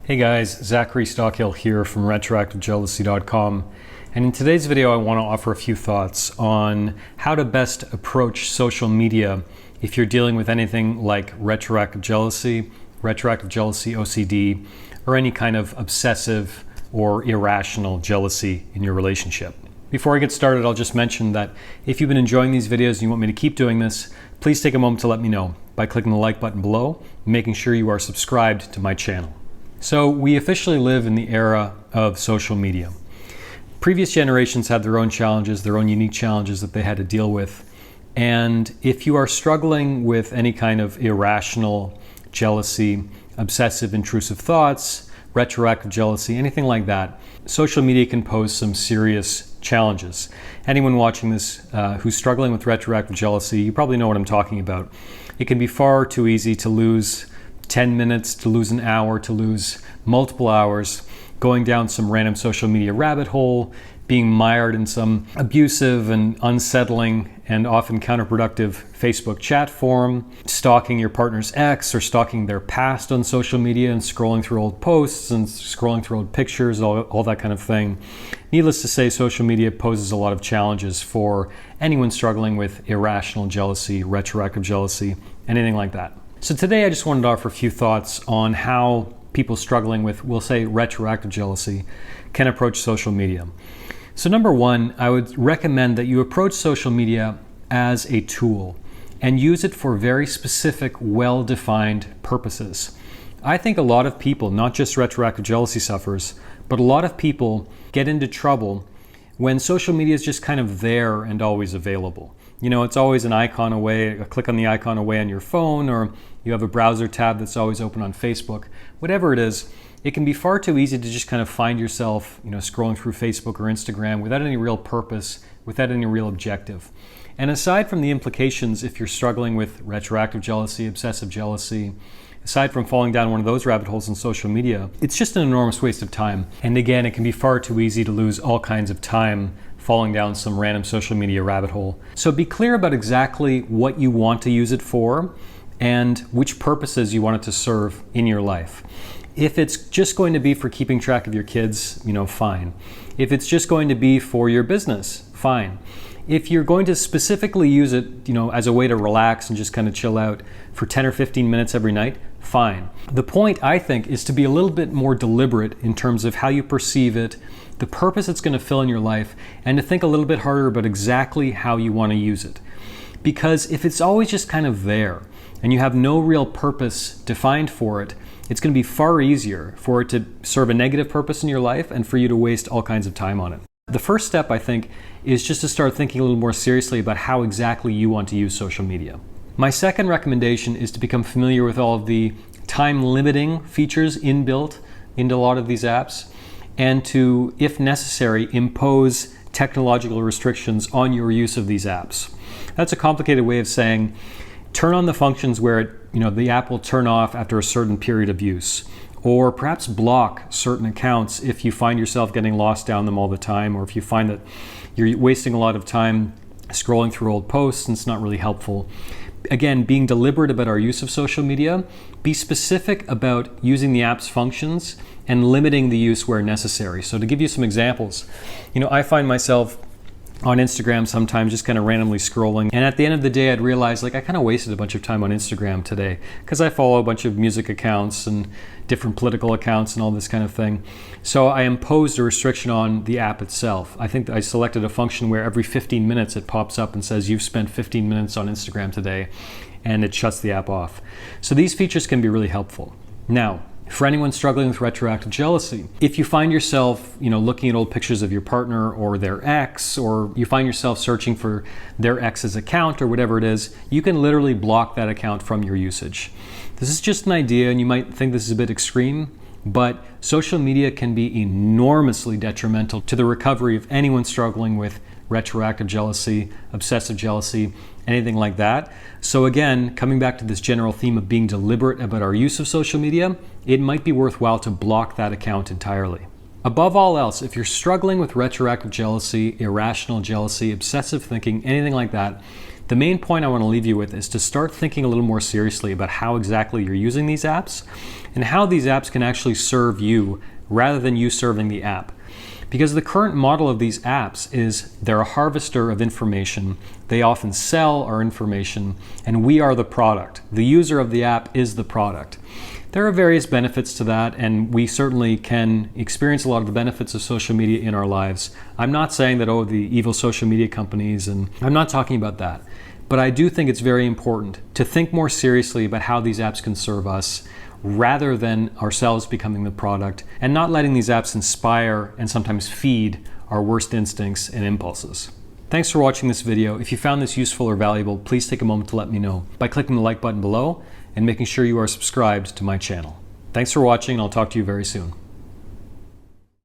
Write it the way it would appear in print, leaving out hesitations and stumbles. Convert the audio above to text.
Hey guys, Zachary Stockill here from retroactivejealousy.com, and in today's video I want to offer a few thoughts on how to best approach social media if you're dealing with anything like retroactive jealousy OCD, or any kind of obsessive or irrational jealousy in your relationship. Before I get started, I'll just mention that if you've been enjoying these videos and you want me to keep doing this, please take a moment to let me know by clicking the like button below and making sure you are subscribed to my channel. So we officially live in the era of social media. Previous generations had their own challenges, their own unique challenges that they had to deal with. And if you are struggling with any kind of irrational jealousy, obsessive intrusive thoughts, retroactive jealousy, anything like that, social media can pose some serious challenges. Anyone watching this who's struggling with retroactive jealousy, you probably know what I'm talking about. It can be far too easy to lose 10 minutes, to lose an hour, to lose multiple hours, going down some random social media rabbit hole, being mired in some abusive and unsettling and often counterproductive Facebook chat forum, stalking your partner's ex or stalking their past on social media and scrolling through old posts and scrolling through old pictures, all that kind of thing. Needless to say, social media poses a lot of challenges for anyone struggling with irrational jealousy, retroactive jealousy, anything like that. So today I just wanted to offer a few thoughts on how people struggling with, we'll say, retroactive jealousy can approach social media. So number one, I would recommend that you approach social media as a tool and use it for very specific, well-defined purposes. I think a lot of people, not just retroactive jealousy sufferers, but a lot of people get into trouble when social media is just kind of there and always available. You know, it's always an icon away, a click on the icon away on your phone, or you have a browser tab that's always open on Facebook. Whatever it is, it can be far too easy to just kind of find yourself, scrolling through Facebook or Instagram without any real purpose, without any real objective. And aside from the implications, if you're struggling with retroactive jealousy, obsessive jealousy, aside from falling down one of those rabbit holes in social media, it's just an enormous waste of time. And again, it can be far too easy to lose all kinds of time falling down some random social media rabbit hole. So be clear about exactly what you want to use it for and which purposes you want it to serve in your life. If it's just going to be for keeping track of your kids, fine. If it's just going to be for your business, fine. If you're going to specifically use it, as a way to relax and just kind of chill out for 10 or 15 minutes every night, fine. The point, I think, is to be a little bit more deliberate in terms of how you perceive it, the purpose it's going to fill in your life, and to think a little bit harder about exactly how you want to use it. Because if it's always just kind of there and you have no real purpose defined for it, it's going to be far easier for it to serve a negative purpose in your life and for you to waste all kinds of time on it. The first step, I think, is just to start thinking a little more seriously about how exactly you want to use social media. My second recommendation is to become familiar with all of the time limiting features inbuilt into a lot of these apps, and to, if necessary, impose technological restrictions on your use of these apps. That's a complicated way of saying turn on the functions where the app will turn off after a certain period of use, or perhaps block certain accounts if you find yourself getting lost down them all the time, or if you find that you're wasting a lot of time scrolling through old posts and it's not really helpful. Again, being deliberate about our use of social media, be specific about using the app's functions and limiting the use where necessary. So to give you some examples, I find myself on Instagram sometimes just kind of randomly scrolling, and at the end of the day I'd realize I kind of wasted a bunch of time on Instagram today because I follow a bunch of music accounts and different political accounts and all this kind of thing. So I imposed a restriction on the app itself. I think I selected a function where every 15 minutes it pops up and says you've spent 15 minutes on Instagram today, and it shuts the app off. So these features can be really helpful. Now, for anyone struggling with retroactive jealousy, if you find yourself, looking at old pictures of your partner or their ex, or you find yourself searching for their ex's account or whatever it is, you can literally block that account from your usage. This is just an idea, and you might think this is a bit extreme, but social media can be enormously detrimental to the recovery of anyone struggling with retroactive jealousy, obsessive jealousy, anything like that. So again, coming back to this general theme of being deliberate about our use of social media, it might be worthwhile to block that account entirely. Above all else, if you're struggling with retroactive jealousy, irrational jealousy, obsessive thinking, anything like that, The main point I want to leave you with is to start thinking a little more seriously about how exactly you're using these apps and how these apps can actually serve you rather than you serving the app. Because the current model of these apps is they're a harvester of information. They often sell our information, and we are the product. The user of the app is the product. There are various benefits to that, and we certainly can experience a lot of the benefits of social media in our lives. I'm not saying that, oh, the evil social media companies, and I'm not talking about that. But I do think it's very important to think more seriously about how these apps can serve us, rather than ourselves becoming the product, and not letting these apps inspire and sometimes feed our worst instincts and impulses. Thanks for watching this video. If you found this useful or valuable, please take a moment to let me know by clicking the like button below and making sure you are subscribed to my channel. Thanks for watching, and I'll talk to you very soon.